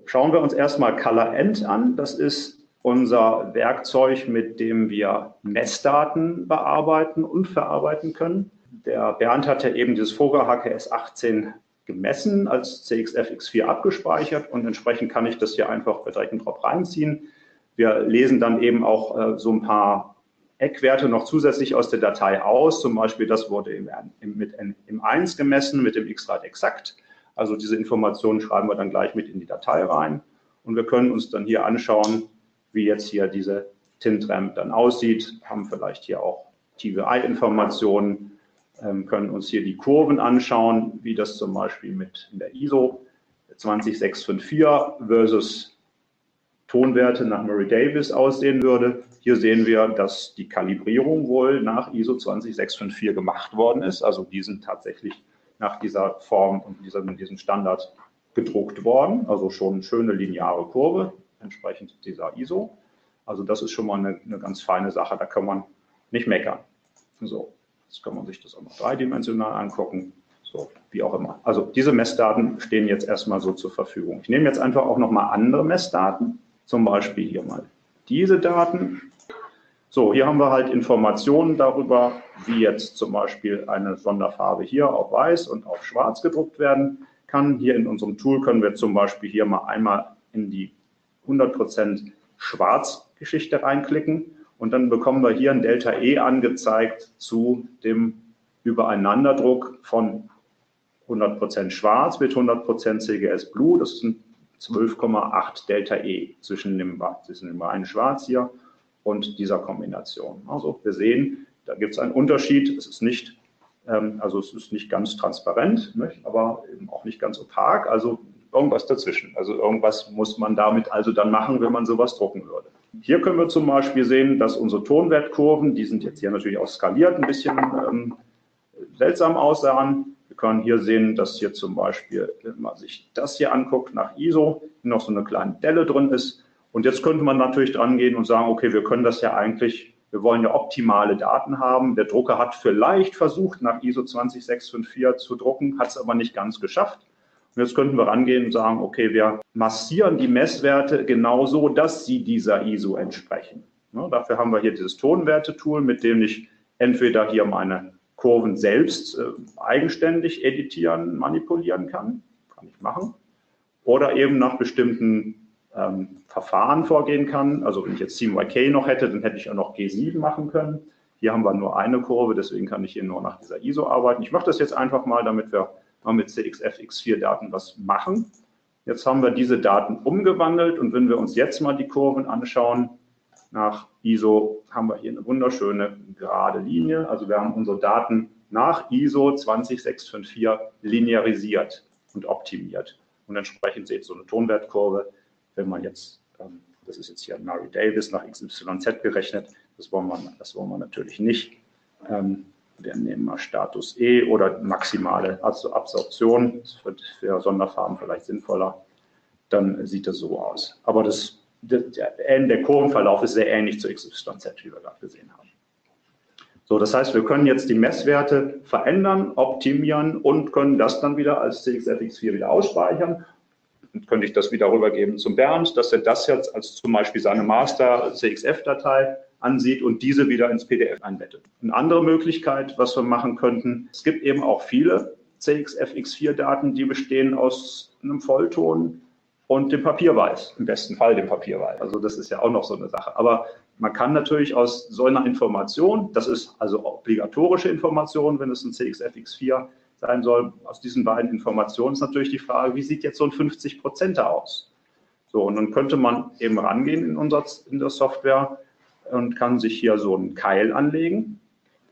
Schauen wir uns erstmal Color End an. Das ist unser Werkzeug, mit dem wir Messdaten bearbeiten und verarbeiten können. Der Bernd hat ja eben dieses Vogel HKS 18 gemessen, als CXF-X4 abgespeichert und entsprechend kann ich das hier einfach direkt drauf reinziehen. Wir lesen dann eben auch so ein paar Eckwerte noch zusätzlich aus der Datei aus. Zum Beispiel, das wurde im 1 gemessen mit dem X-Rad exakt. Also diese Informationen schreiben wir dann gleich mit in die Datei rein und wir können uns dann hier anschauen, wie jetzt hier diese Tint-Ramp dann aussieht, haben vielleicht hier auch TVI-Informationen, können uns hier die Kurven anschauen, wie das zum Beispiel mit in der ISO 20654 versus Tonwerte nach Murray Davis aussehen würde. Hier sehen wir, dass die Kalibrierung wohl nach ISO 20654 gemacht worden ist. Also die sind tatsächlich nach dieser Form und diesem Standard gedruckt worden. Also schon eine schöne lineare Kurve, entsprechend dieser ISO. Also das ist schon mal eine ganz feine Sache, da kann man nicht meckern. So, jetzt kann man sich das auch noch dreidimensional angucken, so wie auch immer. Also diese Messdaten stehen jetzt erstmal so zur Verfügung. Ich nehme jetzt einfach auch noch mal andere Messdaten, zum Beispiel hier mal diese Daten. So, hier haben wir halt Informationen darüber, wie jetzt zum Beispiel eine Sonderfarbe hier auf weiß und auf schwarz gedruckt werden kann. Hier in unserem Tool können wir zum Beispiel hier mal einmal in die 100% Schwarz-Geschichte reinklicken und dann bekommen wir hier ein Delta E angezeigt zu dem Übereinanderdruck von 100% Schwarz mit 100% CGS Blue. Das sind 12,8 Delta E zwischen dem reinen Schwarz hier und dieser Kombination. Also wir sehen, da gibt es einen Unterschied. Es ist nicht, es ist nicht ganz transparent, nicht? Aber eben auch nicht ganz opak. Also irgendwas dazwischen. Also irgendwas muss man damit also dann machen, wenn man sowas drucken würde. Hier können wir zum Beispiel sehen, dass unsere Tonwertkurven, die sind jetzt hier natürlich auch skaliert, ein bisschen seltsam aussahen. Wir können hier sehen, dass hier zum Beispiel, wenn man sich das hier anguckt, nach ISO noch so eine kleine Delle drin ist. Und jetzt könnte man natürlich dran gehen und sagen, okay, wir können das ja eigentlich, wir wollen ja optimale Daten haben. Der Drucker hat vielleicht versucht, nach ISO 20654 zu drucken, hat es aber nicht ganz geschafft. Und jetzt könnten wir rangehen und sagen, okay, wir massieren die Messwerte genauso, dass sie dieser ISO entsprechen. Ja, dafür haben wir hier dieses Tonwerte-Tool, mit dem ich entweder hier meine Kurven selbst eigenständig editieren, manipulieren kann ich machen, oder eben nach bestimmten Verfahren vorgehen kann. Also wenn ich jetzt CMYK noch hätte, dann hätte ich auch noch G7 machen können. Hier haben wir nur eine Kurve, deswegen kann ich hier nur nach dieser ISO arbeiten. Ich mache das jetzt einfach mal, damit wir mal mit CXF-X4-Daten was machen. Jetzt haben wir diese Daten umgewandelt und wenn wir uns jetzt mal die Kurven anschauen, nach ISO haben wir hier eine wunderschöne gerade Linie. Also wir haben unsere Daten nach ISO 20654 linearisiert und optimiert. Und entsprechend seht ihr so eine Tonwertkurve. Wenn man jetzt, das ist jetzt hier Murray Davis nach XYZ gerechnet, das wollen wir natürlich nicht. Wir nehmen mal Status E oder maximale Absorption, das wird für Sonderfarben vielleicht sinnvoller, dann sieht das so aus. Aber der Kurvenverlauf ist sehr ähnlich zu XYZ, wie wir gerade gesehen haben. So, das heißt, wir können jetzt die Messwerte verändern, optimieren und können das dann wieder als CXF-X4 wieder ausspeichern. Dann könnte ich das wieder rübergeben zum Bernd, dass er das jetzt als zum Beispiel seine Master-CXF-Datei ansieht und diese wieder ins PDF einbettet. Eine andere Möglichkeit, was wir machen könnten, es gibt eben auch viele CXF-X4-Daten, die bestehen aus einem Vollton und dem Papierweiß, im besten Fall dem Papierweiß. Also das ist ja auch noch so eine Sache. Aber man kann natürlich aus so einer Information, das ist also obligatorische Information, wenn es ein CXF-X4 sein soll, aus diesen beiden Informationen ist natürlich die Frage, wie sieht jetzt so ein 50%er aus? So, und dann könnte man eben rangehen in der Software und kann sich hier so einen Keil anlegen.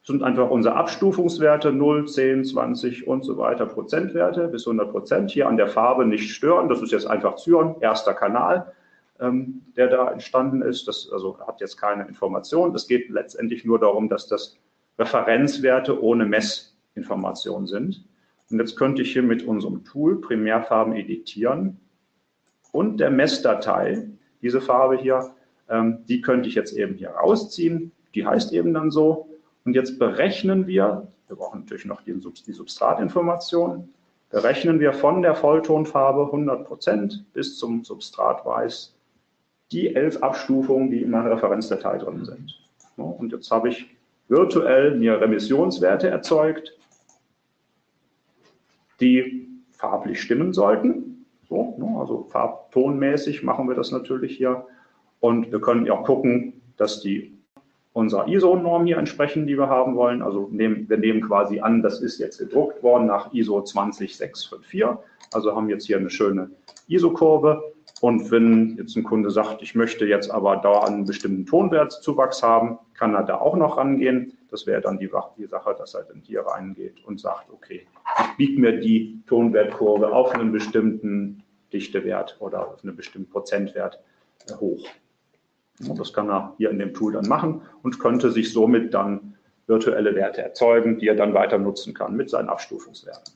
Das sind einfach unsere Abstufungswerte, 0, 10, 20 und so weiter, Prozentwerte bis 100%. Hier an der Farbe nicht stören, das ist jetzt einfach Cyan, erster Kanal, der da entstanden ist. Das also hat jetzt keine Information. Es geht letztendlich nur darum, dass das Referenzwerte ohne Messinformation sind. Und jetzt könnte ich hier mit unserem Tool Primärfarben editieren und der Messdatei, diese Farbe hier, die könnte ich jetzt eben hier rausziehen. Die heißt eben dann so. Und jetzt berechnen wir brauchen natürlich noch die Substratinformation. berechnen wir von der Volltonfarbe 100% bis zum Substratweiß die 11 Abstufungen, die in meiner Referenzdatei drin sind. Und jetzt habe ich virtuell mir Remissionswerte erzeugt, die farblich stimmen sollten. So, also farbtonmäßig machen wir das natürlich hier. Und wir können ja auch gucken, dass die unserer ISO-Norm hier entsprechen, die wir haben wollen. Also wir nehmen quasi an, das ist jetzt gedruckt worden nach ISO 20654. Also haben jetzt hier eine schöne ISO-Kurve. Und wenn jetzt ein Kunde sagt, ich möchte jetzt aber da einen bestimmten Tonwertzuwachs haben, kann er da auch noch rangehen. Das wäre dann die Sache, dass er dann hier reingeht und sagt, okay, ich biege mir die Tonwertkurve auf einen bestimmten Dichtewert oder auf einen bestimmten Prozentwert hoch. Und das kann er hier in dem Tool dann machen und könnte sich somit dann virtuelle Werte erzeugen, die er dann weiter nutzen kann mit seinen Abstufungswerten.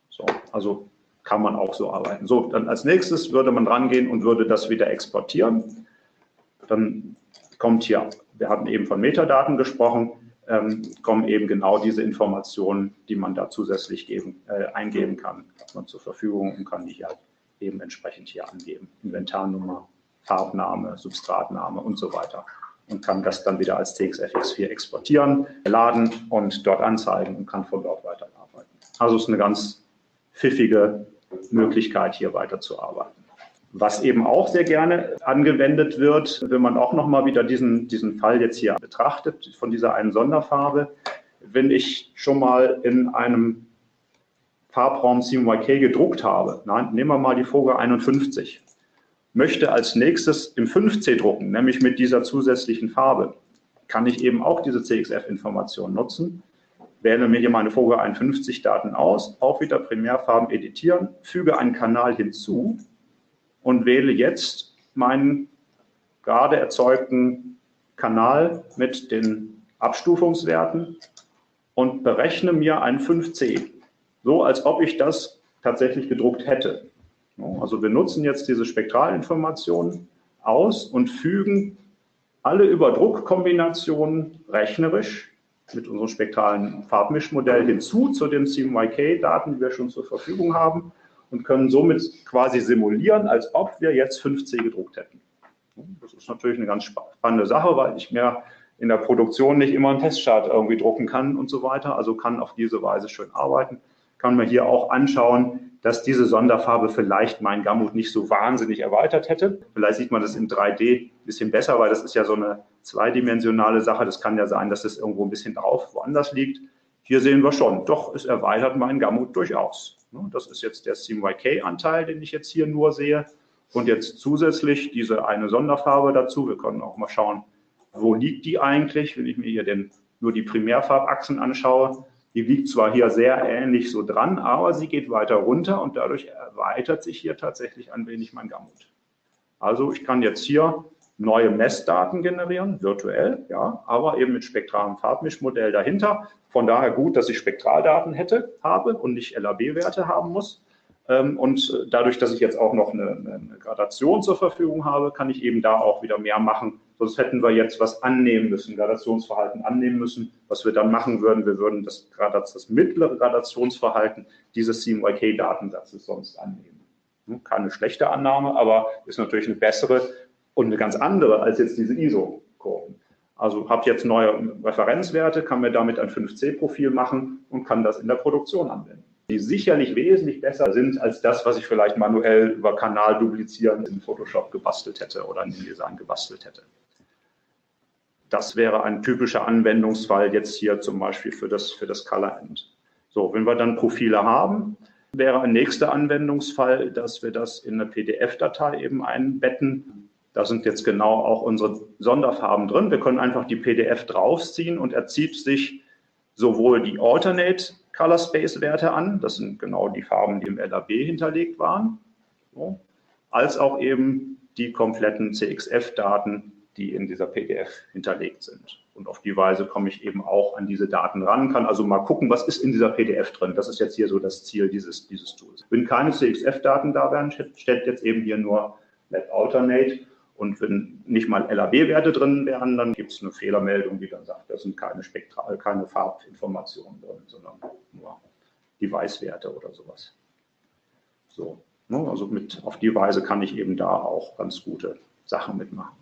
So, also kann man auch so arbeiten. So, dann als nächstes würde man rangehen und würde das wieder exportieren. Dann kommt hier, wir hatten eben von Metadaten gesprochen, kommen eben genau diese Informationen, die man da zusätzlich eingeben kann, hat man zur Verfügung und kann die hier eben entsprechend hier angeben. Inventarnummer, Farbname, Substratname und so weiter. Und kann das dann wieder als TXFX4 exportieren, laden und dort anzeigen und kann von dort weiterarbeiten. Also es ist eine ganz pfiffige Möglichkeit, hier weiterzuarbeiten. Was eben auch sehr gerne angewendet wird, wenn man auch nochmal wieder diesen Fall jetzt hier betrachtet, von dieser einen Sonderfarbe, wenn ich schon mal in einem Farbraum CMYK gedruckt habe, nehmen wir mal die Folie 51, möchte als nächstes im 5C drucken, nämlich mit dieser zusätzlichen Farbe, kann ich eben auch diese CXF-Information nutzen. Wähle mir hier meine Folie 51 Daten aus, auch wieder Primärfarben editieren, füge einen Kanal hinzu und wähle jetzt meinen gerade erzeugten Kanal mit den Abstufungswerten und berechne mir ein 5C, so als ob ich das tatsächlich gedruckt hätte. Also wir nutzen jetzt diese Spektralinformationen aus und fügen alle Überdruckkombinationen rechnerisch mit unserem spektralen Farbmischmodell hinzu zu den CMYK-Daten, die wir schon zur Verfügung haben und können somit quasi simulieren, als ob wir jetzt 5C gedruckt hätten. Das ist natürlich eine ganz spannende Sache, weil ich mir in der Produktion nicht immer einen Testchart irgendwie drucken kann und so weiter. Also kann auf diese Weise schön arbeiten. Kann man hier auch anschauen, dass diese Sonderfarbe vielleicht mein Gamut nicht so wahnsinnig erweitert hätte. Vielleicht sieht man das in 3D ein bisschen besser, weil das ist ja so eine zweidimensionale Sache. Das kann ja sein, dass es irgendwo ein bisschen drauf woanders liegt. Hier sehen wir schon, doch, es erweitert mein Gamut durchaus. Das ist jetzt der CMYK-Anteil, den ich jetzt hier nur sehe. Und jetzt zusätzlich diese eine Sonderfarbe dazu. Wir können auch mal schauen, wo liegt die eigentlich, wenn ich mir hier nur die Primärfarbachsen anschaue. Die liegt zwar hier sehr ähnlich so dran, aber sie geht weiter runter und dadurch erweitert sich hier tatsächlich ein wenig mein Gamut. Also ich kann jetzt hier neue Messdaten generieren, virtuell, ja, aber eben mit spektralem Farbmischmodell dahinter. Von daher gut, dass ich Spektraldaten habe und nicht LAB-Werte haben muss. Und dadurch, dass ich jetzt auch noch eine Gradation zur Verfügung habe, kann ich eben da auch wieder mehr machen. Sonst hätten wir jetzt was annehmen müssen, Gradationsverhalten annehmen müssen. Was wir dann machen würden, wir würden das mittlere Gradationsverhalten dieses CMYK-Datensatzes sonst annehmen. Keine schlechte Annahme, aber ist natürlich eine bessere und eine ganz andere als jetzt diese ISO-Kurven. Also habe jetzt neue Referenzwerte, kann mir damit ein 5C-Profil machen und kann das in der Produktion anwenden, die sicherlich wesentlich besser sind als das, was ich vielleicht manuell über Kanal duplizieren in Photoshop gebastelt hätte oder in InDesign gebastelt hätte. Das wäre ein typischer Anwendungsfall jetzt hier zum Beispiel für das Color End. So, wenn wir dann Profile haben, wäre ein nächster Anwendungsfall, dass wir das in eine PDF-Datei eben einbetten. Da sind jetzt genau auch unsere Sonderfarben drin. Wir können einfach die PDF draufziehen und er zieht sich sowohl die Alternate Color Space Werte an, das sind genau die Farben, die im LAB hinterlegt waren, so, als auch eben die kompletten CXF-Daten, die in dieser PDF hinterlegt sind. Und auf die Weise komme ich eben auch an diese Daten ran, kann also mal gucken, was ist in dieser PDF drin. Das ist jetzt hier so das Ziel dieses Tools. Wenn keine CXF-Daten da wären, steht jetzt eben hier nur Let Alternate. Und wenn nicht mal LAB-Werte drin wären, dann gibt es eine Fehlermeldung, die dann sagt, da sind keine Farbinformationen drin, sondern nur Device-Werte oder sowas. So, ne, also auf die Weise kann ich eben da auch ganz gute Sachen mitmachen.